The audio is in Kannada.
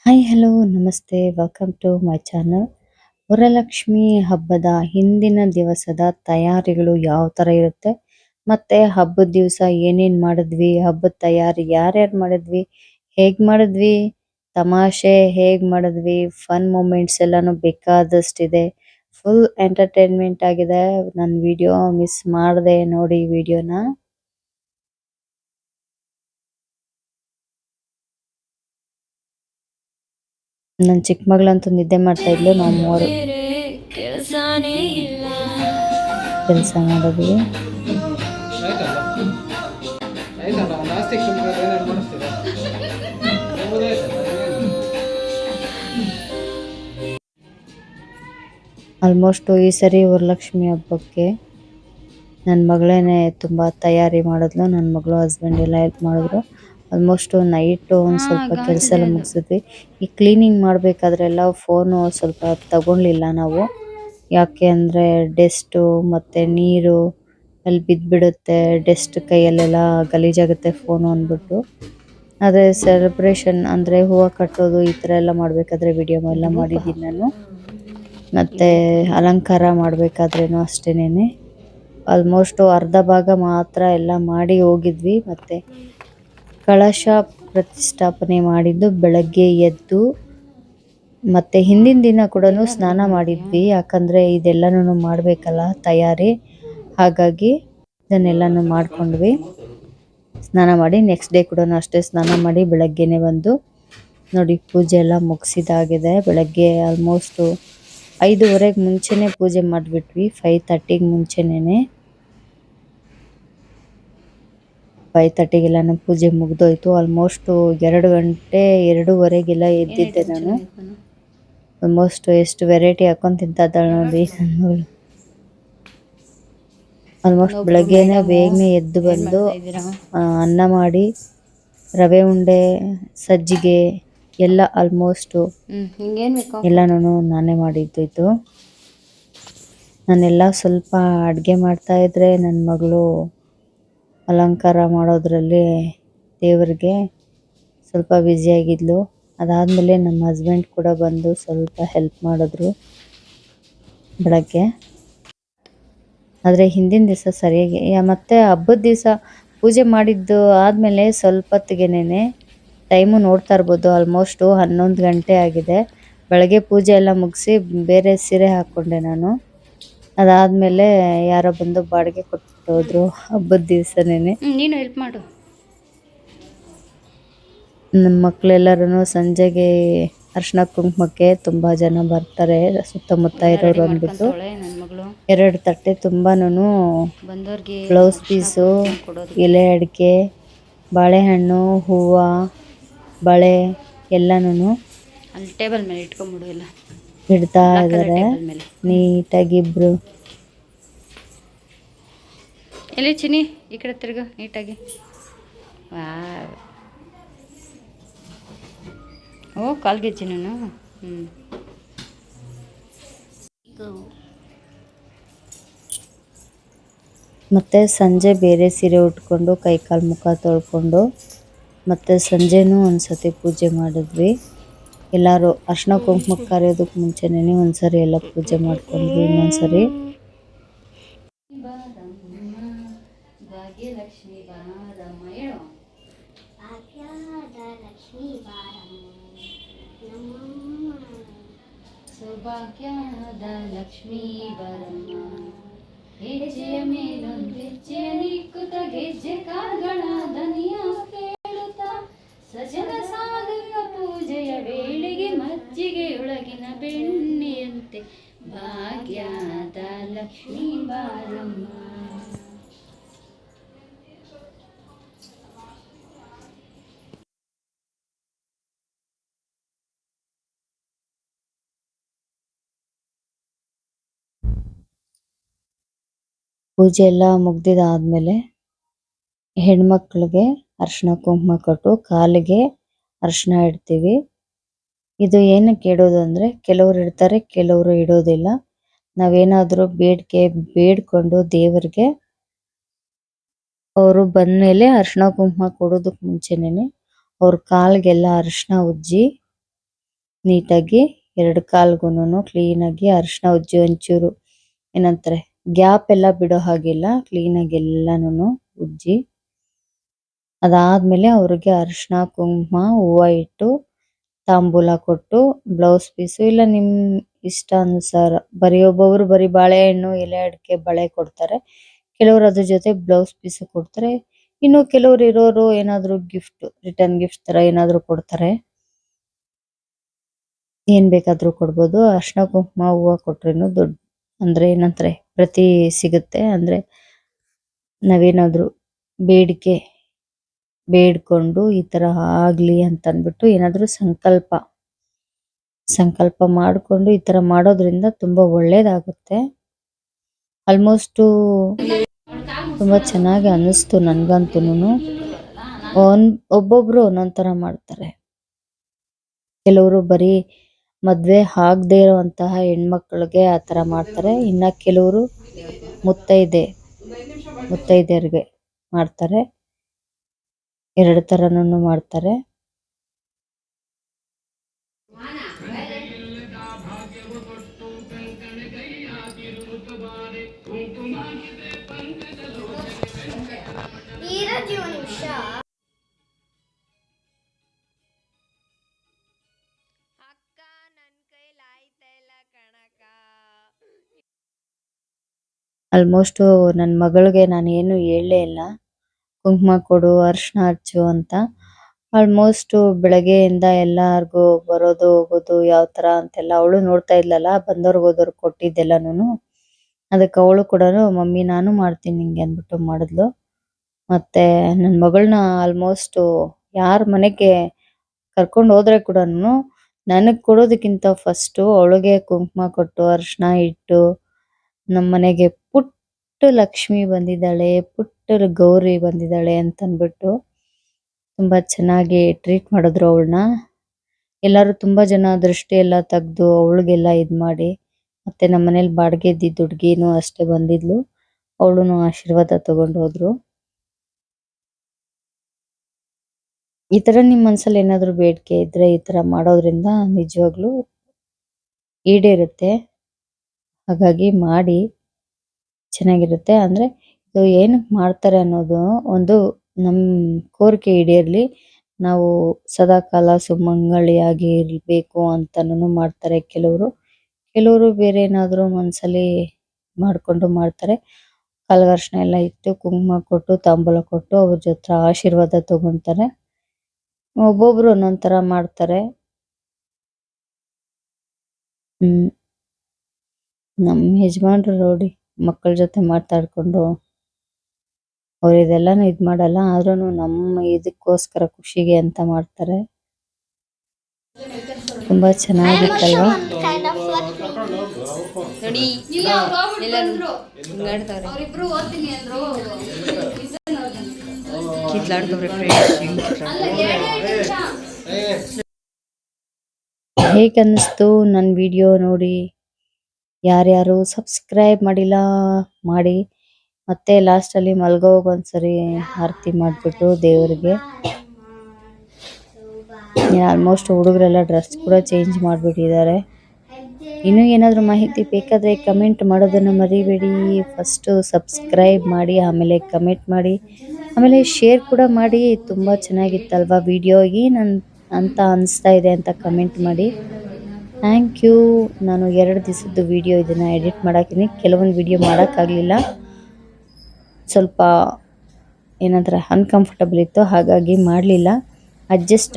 ಹಾಯ್ ಹಲೋ ನಮಸ್ತೆ welcome to my channel. Varalakshmi ಹಬ್ಬದ ಹಿಂದಿನ ದಿವಸದ ತಯಾರಿಗಳು ಯಾವ ತರ ಇರುತ್ತೆ, ಮತ್ತೆ ಹಬ್ಬದ ದಿವಸ ಏನೇನ್ ಮಾಡಿದ್ವಿ, ಹಬ್ಬದ ತಯಾರಿ ಯಾರ್ಯಾರು ಮಾಡಿದ್ವಿ, ಹೇಗ್ ಮಾಡಿದ್ವಿ, ತಮಾಷೆ ಹೇಗ್ ಮಾಡಿದ್ವಿ, ಫನ್ ಮೂಮೆಂಟ್ಸ್ ಎಲ್ಲಾನು ಬೇಕಾದಷ್ಟಿದೆ. ಫುಲ್ ಎಂಟರ್ಟೈನ್ಮೆಂಟ್ ಆಗಿದೆ. ನನ್ನ ವಿಡಿಯೋ ಮಿಸ್ ಮಾಡದೆ ನೋಡಿ ವಿಡಿಯೋನ. ನನ್ನ ಚಿಕ್ಕ ಮಗಳಂತೂ ನಿದ್ದೆ ಮಾಡ್ತಾ ಇದ್ಲು. ನಾವು ಮೂವರು ಕೆಲಸ ಮಾಡಿದ್ವಿ. ಆಲ್ಮೋಸ್ಟ್ ಈ ಸರಿ ವರಲಕ್ಷ್ಮಿ ಹಬ್ಬಕ್ಕೆ ನನ್ನ ಮಗಳೇನೆ ತುಂಬ ತಯಾರಿ ಮಾಡಿದ್ಲು. ನನ್ನ ಮಗಳು ಹಸ್ಬೆಂಡ್ ಎಲ್ಲ ಹೆಲ್ಪ್ ಮಾಡಿದ್ರು. ಆಲ್ಮೋಸ್ಟ್ ನೈಟ್ ಒಂದು ಸ್ವಲ್ಪ ಕೆಲಸ ಎಲ್ಲ ಮುಗಿಸಿದ್ವಿ. ಈ ಕ್ಲೀನಿಂಗ್ ಮಾಡಬೇಕಾದ್ರೆಲ್ಲ ಫೋನು ಸ್ವಲ್ಪ ತಗೊಳ್ಳಿಲ್ಲ ನಾವು. ಯಾಕೆ ಅಂದರೆ ಡಸ್ಟು ಮತ್ತು ನೀರು ಅಲ್ಲಿ ಬಿದ್ದುಬಿಡುತ್ತೆ, ಡಸ್ಟ್ ಕೈಯಲ್ಲೆಲ್ಲ ಗಲೀಜಾಗುತ್ತೆ ಫೋನು ಅಂದ್ಬಿಟ್ಟು. ಆದರೆ ಸೆಲೆಬ್ರೇಷನ್ ಅಂದರೆ ಹೂವು ಕಟ್ಟೋದು ಈ ಥರ ಎಲ್ಲ ಮಾಡಬೇಕಾದ್ರೆ ವಿಡಿಯೋ ಎಲ್ಲ ಮಾಡಿದ್ದೀನಿ ನಾನು. ಮತ್ತು ಅಲಂಕಾರ ಮಾಡಬೇಕಾದ್ರೇನು ಅಷ್ಟೇನೆ. ಆಲ್ಮೋಸ್ಟ್ ಅರ್ಧ ಭಾಗ ಮಾತ್ರ ಎಲ್ಲ ಮಾಡಿ ಹೋಗಿದ್ವಿ. ಮತ್ತು ಕಳಶ ಪ್ರತಿಷ್ಠಾಪನೆ ಮಾಡಿದ್ದು ಬೆಳಗ್ಗೆ ಎದ್ದು, ಮತ್ತು ಹಿಂದಿನ ದಿನ ಕೂಡ ಸ್ನಾನ ಮಾಡಿದ್ವಿ. ಯಾಕಂದರೆ ಇದೆಲ್ಲನೂ ಮಾಡಬೇಕಲ್ಲ ತಯಾರಿ, ಹಾಗಾಗಿ ಇದನ್ನೆಲ್ಲನೂ ಮಾಡ್ಕೊಂಡ್ವಿ. ಸ್ನಾನ ಮಾಡಿ ನೆಕ್ಸ್ಟ್ ಡೇ ಕೂಡ ಅಷ್ಟೇ ಸ್ನಾನ ಮಾಡಿ ಬೆಳಗ್ಗೆನೆ ಬಂದು ನೋಡಿ ಪೂಜೆ ಎಲ್ಲ ಮುಗಿಸಿದಾಗಿದೆ. ಬೆಳಗ್ಗೆ ಆಲ್ಮೋಸ್ಟು 5:30 ಮುಂಚೆನೇ ಪೂಜೆ ಮಾಡಿಬಿಟ್ವಿ. 5:30 ಮುಂಚೆನೇ 5:30 ಪೂಜೆ ಮುಗ್ದೋಯ್ತು. ಆಲ್ಮೋಸ್ಟು 2 ಗಂಟೆ 2:30 ಎದ್ದಿದ್ದೆ ನಾನು. ಆಲ್ಮೋಸ್ಟ್ ಎಷ್ಟು ವೆರೈಟಿ ಹಾಕೊಂಡು ತಿಂತಾಯಿದ್ದಾಳೆ ನೋಡಿ ನನ್ನ ಮಗಳು. ಆಲ್ಮೋಸ್ಟ್ ಬೆಳಗ್ಗೆನೇ ಬೇಗನೆ ಎದ್ದು ಬಂದು ಅನ್ನ ಮಾಡಿ, ರವೆ ಉಂಡೆ, ಸಜ್ಜಿಗೆ ಎಲ್ಲ ಆಲ್ಮೋಸ್ಟು ಎಲ್ಲನೂ ನಾನೇ ಮಾಡಿದ್ದಿದ್ದು. ನಾನೆಲ್ಲ ಸ್ವಲ್ಪ ಅಡುಗೆ ಮಾಡ್ತಾಯಿದ್ರೆ ನನ್ನ ಮಗಳು ಅಲಂಕಾರ ಮಾಡೋದ್ರಲ್ಲಿ ದೇವರಿಗೆ ಸ್ವಲ್ಪ ಬ್ಯುಸಿಯಾಗಿದ್ಲು. ಅದಾದಮೇಲೆ ನಮ್ಮ ಹಸ್ಬೆಂಡ್ ಕೂಡ ಬಂದು ಸ್ವಲ್ಪ ಹೆಲ್ಪ್ ಮಾಡಿದ್ರು ಬೆಳಗ್ಗೆ. ಆದರೆ ಹಿಂದಿನ ದಿವಸ ಸರಿಯಾಗಿ ಮತ್ತು ಹಬ್ಬದ ದಿವಸ ಪೂಜೆ ಮಾಡಿದ್ದು ಆದಮೇಲೆ ಸ್ವಲ್ಪ ಹೊತ್ತಿಗೆನೇ ಟೈಮು ನೋಡ್ತಾ ಇರ್ಬೋದು. ಆಲ್ಮೋಸ್ಟು 11 ಗಂಟೆ ಆಗಿದೆ. ಬೆಳಗ್ಗೆ ಪೂಜೆ ಎಲ್ಲ ಮುಗಿಸಿ ಬೇರೆ ಸೀರೆ ಹಾಕ್ಕೊಂಡೆ ನಾನು. ಅದಾದಮೇಲೆ ಯಾರೋ ಬಂದು ಬಾಡಿಗೆ ಕೊಟ್ಟೋದ್ರು ಹಬ್ಬದ ದಿವಸನೇ. ನೀನು ಹೆಲ್ಪ್ ಮಾಡು. ನಮ್ಮ ಮಕ್ಕಳೆಲ್ಲರೂ ಸಂಜೆಗೆ ಅರ್ಶಿನ ಕುಂಕುಮಕ್ಕೆ ತುಂಬ ಜನ ಬರ್ತಾರೆ, ಸುತ್ತಮುತ್ತ ಇರೋರು ಅಂದ್ಬಿಟ್ಟು. 2 ತಟ್ಟೆ ತುಂಬಾನು ಬ್ಲೌಸ್ ಪೀಸು, ಎಲೆ ಅಡಿಕೆ, ಬಾಳೆಹಣ್ಣು, ಹೂವು, ಬಳೆ ಎಲ್ಲನೂ ಅಲ್ಲಿ ಟೇಬಲ್ ಮೇಲೆ ಇಟ್ಕೊಂಡ್ಬಿಡು. ಎಲ್ಲ ಇಡ್ತಾ ಇದ್ದಾರೆ ನೀಟಾಗಿ ಇಬ್ರು. ಎಲ್ಲಿ ಚಿನ್ನಿ ಈ ಕಡೆ ತಿರ್ಗ ನೀಟಾಗಿ. ಓ ಕಾಲ್ಗೆಜ್ಜಿ ನಾನು. ಮತ್ತು ಸಂಜೆ ಬೇರೆ ಸೀರೆ ಉಟ್ಕೊಂಡು ಕೈಕಾಲು ಮುಖ ತೊಳ್ಕೊಂಡು ಮತ್ತು ಸಂಜೆನೂ ಒಂದು ಸತಿ ಪೂಜೆ ಮಾಡಿದ್ವಿ. ಎಲ್ಲರೂ ಅರ್ಶಿನ ಕುಂಕುಮಕ್ಕೆ ಕರೆಯೋದಕ್ಕೆ ಮುಂಚೆನೇ ಒಂದು ಸರಿ ಎಲ್ಲ ಪೂಜೆ ಮಾಡ್ಕೊಂಡ್ವಿ. ಇನ್ನೊಂದು ಸರಿ ಭಾಗ್ಯಲಕ್ಷ್ಮಿ ಬಾರಮ್ಮ ಹೇಳು. ಸೌಭಾಗ್ಯದ ಲಕ್ಷ್ಮೀ ಬರಮ್ಮ, ಹೆಜ್ಜೆಯ ಮೇಲೊಂದು ಹೆಜ್ಜೆಯ ನಿಕ್ಕುತ್ತ ಗೆಜ್ಜೆ ಕಾಲ್ಗಳ ದನಿಯ ಕೇಳುತ್ತ ಸಜಲ ಸಾಧಕ ಪೂಜೆಯ ವೇಳೆಗೆ ಮಜ್ಜಿಗೆಯೊಳಗಿನ ಬೆಣ್ಣೆಯಂತೆ ಭಾಗ್ಯದ ಲಕ್ಷ್ಮೀ ಬಾರಮ್ಮ. ಪೂಜೆ ಎಲ್ಲ ಮುಗ್ದಿದ್ದಾದಮೇಲೆ ಹೆಣ್ಮಕ್ಳಿಗೆ ಅರ್ಶಿನ ಕುಂಕುಮ ಕೊಟ್ಟು ಕಾಲಿಗೆ ಅರ್ಶಿನ ಇಡ್ತೀವಿ. ಇದು ಏನಕ್ಕೆ ಇಡೋದು ಅಂದರೆ ಕೆಲವರು ಇಡ್ತಾರೆ, ಕೆಲವರು ಇಡೋದಿಲ್ಲ. ನಾವೇನಾದರೂ ಬೇಡ್ಕೊಂಡು ದೇವರಿಗೆ ಅವರು ಬಂದಮೇಲೆ ಅರ್ಶಿನ ಕುಂಕುಮ ಕೊಡೋದಕ್ಕೆ ಮುಂಚೆನೇ ಅವ್ರ ಕಾಲಿಗೆಲ್ಲ ಅರಿಶಿನ ಉಜ್ಜಿ ನೀಟಾಗಿ 2 ಕಾಲ್ಗುನು ಕ್ಲೀನಾಗಿ ಅರಿಶಿನ ಉಜ್ಜಿ ಒಂಚೂರು ಏನಂತಾರೆ ಗ್ಯಾಪ್ ಎಲ್ಲ ಬಿಡೋ ಹಾಗಿಲ್ಲ, ಕ್ಲೀನಾಗಿ ಎಲ್ಲಾನು ಉಜ್ಜಿ ಅದಾದ್ಮೇಲೆ ಅವ್ರಿಗೆ ಅರಿಶಿನ ಕುಂಕುಮ ಹೂವ ಇಟ್ಟು ತಾಂಬೂಲ ಕೊಟ್ಟು ಬ್ಲೌಸ್ ಪೀಸು ಇಲ್ಲ ನಿಮ್ ಇಷ್ಟಾನುಸಾರ ಒಬ್ಬೊಬ್ರು ಬರೀ ಬಾಳೆಹಣ್ಣು ಎಲೆ ಅಡಿಕೆ ಬಳೆ ಕೊಡ್ತಾರೆ, ಕೆಲವರು ಅದ್ರ ಜೊತೆ ಬ್ಲೌಸ್ ಪೀಸ್ ಕೊಡ್ತಾರೆ, ಇನ್ನು ಕೆಲವರು ಇರೋರು ಏನಾದ್ರು ಗಿಫ್ಟ್ ರಿಟರ್ನ್ ಗಿಫ್ಟ್ ತರ ಏನಾದ್ರು ಕೊಡ್ತಾರೆ. ಏನ್ ಬೇಕಾದ್ರೂ ಕೊಡ್ಬೋದು. ಅರಿಶಿನ ಕುಂಕುಮ ಹೂವ ಕೊಟ್ರೇನು ದೊಡ್ಡ ಅಂದ್ರೆ ಏನಂತಾರೆ ಪ್ರತಿ ಸಿಗುತ್ತೆ. ಅಂದ್ರೆ ನಾವೇನಾದ್ರು ಬೇಡಿಕೆ ಬೇಡ್ಕೊಂಡು ಈ ತರ ಆಗ್ಲಿ ಅಂತ ಅಂದ್ಬಿಟ್ಟು ಏನಾದ್ರು ಸಂಕಲ್ಪ ಮಾಡ್ಕೊಂಡು ಈ ತರ ಮಾಡೋದ್ರಿಂದ ತುಂಬಾ ಒಳ್ಳೇದಾಗುತ್ತೆ. ಆಲ್ಮೋಸ್ಟ್ ತುಂಬಾ ಚೆನ್ನಾಗಿ ಅನ್ನಿಸ್ತು ನನ್ಗಂತೂನು. ಒಬ್ಬೊಬ್ರು ಒಂದೊಂದ್ ತರ ಮಾಡ್ತಾರೆ. ಕೆಲವರು ಬರೀ ಮದ್ವೆ ಆಗದೆ ಇರುವಂತಹ ಹೆಣ್ಮಕ್ಳಿಗೆ ಆತರ ಮಾಡ್ತಾರೆ, ಇನ್ನ ಕೆಲವರು ಮುತ್ತೈದೆಯರಿಗೆ ಮಾಡ್ತಾರೆ. 2 ತರನು ಮಾಡ್ತಾರೆ. ಆಲ್ಮೋಸ್ಟ್ ನನ್ನ ಮಗಳಿಗೆ ನಾನು ಏನು ಹೇಳಲೇ ಇಲ್ಲ ಕುಂಕುಮ ಕೊಡು ಅರಿಶಿನ ಹಚ್ಚು ಅಂತ. ಆಲ್ಮೋಸ್ಟ್ ಬೆಳಗ್ಗೆಯಿಂದ ಎಲ್ಲಾರ್ಗೂ ಬರೋದು ಹೋಗೋದು ಯಾವ ತರ ಅಂತೆಲ್ಲ ಅವಳು ನೋಡ್ತಾ ಇದ್ಲಲ್ಲ, ಬಂದವ್ರಿಗೆ ಹೋದವ್ರಿಗೆ ಕೊಟ್ಟಿದ್ದೆಲ್ಲಾನು. ಅದಕ್ಕೆ ಅವಳು ಕೂಡ ಮಮ್ಮಿ ನಾನು ಮಾಡ್ತೀನಿ ನಿಂಗೆ ಅಂದ್ಬಿಟ್ಟು ಮಾಡಿದ್ಲು. ಮತ್ತೆ ನನ್ನ ಮಗಳನ್ನ ಆಲ್ಮೋಸ್ಟ್ ಯಾರ ಮನೆಗೆ ಕರ್ಕೊಂಡು ಹೋದ್ರೆ ಕೂಡ ನನಗ್ ಕೊಡೋದಕ್ಕಿಂತ ಫಸ್ಟ್ ಅವಳಿಗೆ ಕುಂಕುಮ ಕೊಟ್ಟು ಅರಿಶಿನ ಇಟ್ಟು ನಮ್ಮ ಮನೆಗೆ ಪುಟ್ಟ ಲಕ್ಷ್ಮಿ ಬಂದಿದ್ದಾಳೆ, ಪುಟ್ಟ ಗೌರಿ ಬಂದಿದ್ದಾಳೆ ಅಂತ ಅಂದ್ಬಿಟ್ಟು ತುಂಬಾ ಚೆನ್ನಾಗಿ ಟ್ರೀಟ್ ಮಾಡಿದ್ರು ಅವಳನ್ನ. ಎಲ್ಲಾರು ತುಂಬಾ ಜನ ದೃಷ್ಟಿ ಎಲ್ಲ ತೆಗ್ದು ಅವಳಿಗೆಲ್ಲ ಇದ್ ಮಾಡಿ, ಮತ್ತೆ ನಮ್ಮ ಮನೇಲಿ ಬಾಡಿಗೆ ಇದ್ದಿದ್ದು ಹುಡ್ಗಿನೂ ಅಷ್ಟೇ ಬಂದಿದ್ಲು, ಅವಳುನು ಆಶೀರ್ವಾದ ತಗೊಂಡು ಹೋದ್ರು. ಈ ತರ ನಿಮ್ ಮನ್ಸಲ್ಲಿ ಏನಾದ್ರು ಬೇಡಿಕೆ ಇದ್ರೆ ಈ ತರ ಮಾಡೋದ್ರಿಂದ ನಿಜವಾಗ್ಲೂ ಈಡೇರುತ್ತೆ. ಹಾಗಾಗಿ ಮಾಡಿ ಚೆನ್ನಾಗಿರುತ್ತೆ. ಅಂದ್ರೆ ಇದು ಏನಕ್ಕೆ ಮಾಡ್ತಾರೆ ಅನ್ನೋದು ಒಂದು ನಮ್ ಕೋರಿಕೆ ಈಡೇರ್ಲಿ, ನಾವು ಸದಾಕಾಲ ಸುಮಂಗಳಿಯಾಗಿ ಇರ್ಬೇಕು ಅಂತಾನು ಮಾಡ್ತಾರೆ ಕೆಲವರು ಬೇರೆ ಏನಾದ್ರು ಮನ್ಸಲ್ಲಿ ಮಾಡ್ಕೊಂಡು ಮಾಡ್ತಾರೆ. ಕಾಲ್ಗೆ ಅರಿಶಿನ ಎಲ್ಲ ಇಟ್ಟು ಕುಂಕುಮ ಕೊಟ್ಟು ತಾಂಬೂಲ ಕೊಟ್ಟು ಅವ್ರ ಜೊತೆ ಆಶೀರ್ವಾದ ತಗೊಂತಾರೆ. ಒಬ್ಬೊಬ್ರು ಒಂದೊಂದ್ ತರ ಮಾಡ್ತಾರೆ. ನಮ್ ಯಜಮಾನ್ರು ನೋಡಿ ಮಕ್ಕಳ ಜೊತೆ ಮಾತಾಡ್ಕೊಂಡು ಅವ್ರು ಇದೆಲ್ಲಾನು ಇದ್ ಮಾಡಲ್ಲ, ಆದ್ರೂನು ನಮ್ಮ ಇದಕ್ಕೋಸ್ಕರ ಖುಷಿಗೆ ಅಂತ ಮಾಡ್ತಾರೆ. ತುಂಬಾ ಚೆನ್ನಾಗಿತ್ತಲ್ವಾ? ಹೇಗೆ ಅನ್ನಿಸ್ತು ನನ್ನ ವಿಡಿಯೋ ನೋಡಿ? ಯಾರ್ಯಾರು ಸಬ್ಸ್ಕ್ರೈಬ್ ಮಾಡಿಲ್ಲ ಮಾಡಿ, ಮತ್ತೆ ಲಾಸ್ಟ್ ಅಲ್ಲಿ ಮಲ್ಗೋವಾಗ ಒಂದ್ಸರಿ ಆರತಿ ಮಾಡ್ಬಿಟ್ಟು ದೇವರಿಗೆ. ಆಲ್ಮೋಸ್ಟ್ ಹುಡುಗರೆಲ್ಲ ಡ್ರೆಸ್ ಕೂಡ ಚೇಂಜ್ ಮಾಡ್ಬಿಟ್ಟಿದ್ದಾರೆ. ಇನ್ನೂ ಏನಾದ್ರು ಮಾಹಿತಿ ಬೇಕಾದ್ರೆ ಕಮೆಂಟ್ ಮಾಡೋದನ್ನ ಮರಿಬೇಡಿ. ಫಸ್ಟ್ ಸಬ್ಸ್ಕ್ರೈಬ್ ಮಾಡಿ, ಆಮೇಲೆ ಕಮೆಂಟ್ ಮಾಡಿ, ಆಮೇಲೆ ಶೇರ್ ಕೂಡ ಮಾಡಿ. ತುಂಬಾ ಚೆನ್ನಾಗಿತ್ತಲ್ವಾ ವಿಡಿಯೋ ಅಂತ ಅನಿಸ್ತಾ ಇದೆ ಅಂತ ಕಮೆಂಟ್ ಮಾಡಿ. Thank you. ನಾನು 2 ದಿವಸದ್ದು ವಿಡಿಯೋ ಇದನ್ನ ಎಡಿಟ್ ಮಾಡಾಕಿನಿ. ಕೆಲವೊಂದು ವಿಡಿಯೋ ಮಾಡೋಕ್ಕಾಗಲಿಲ್ಲ, ಸ್ವಲ್ಪ ಏನಂತಾರೆ ಅನ್ಕಂಫರ್ಟಬಲ್ ಇತ್ತು, ಹಾಗಾಗಿ ಮಾಡಲಿಲ್ಲ. ಅಡ್ಜಸ್ಟ್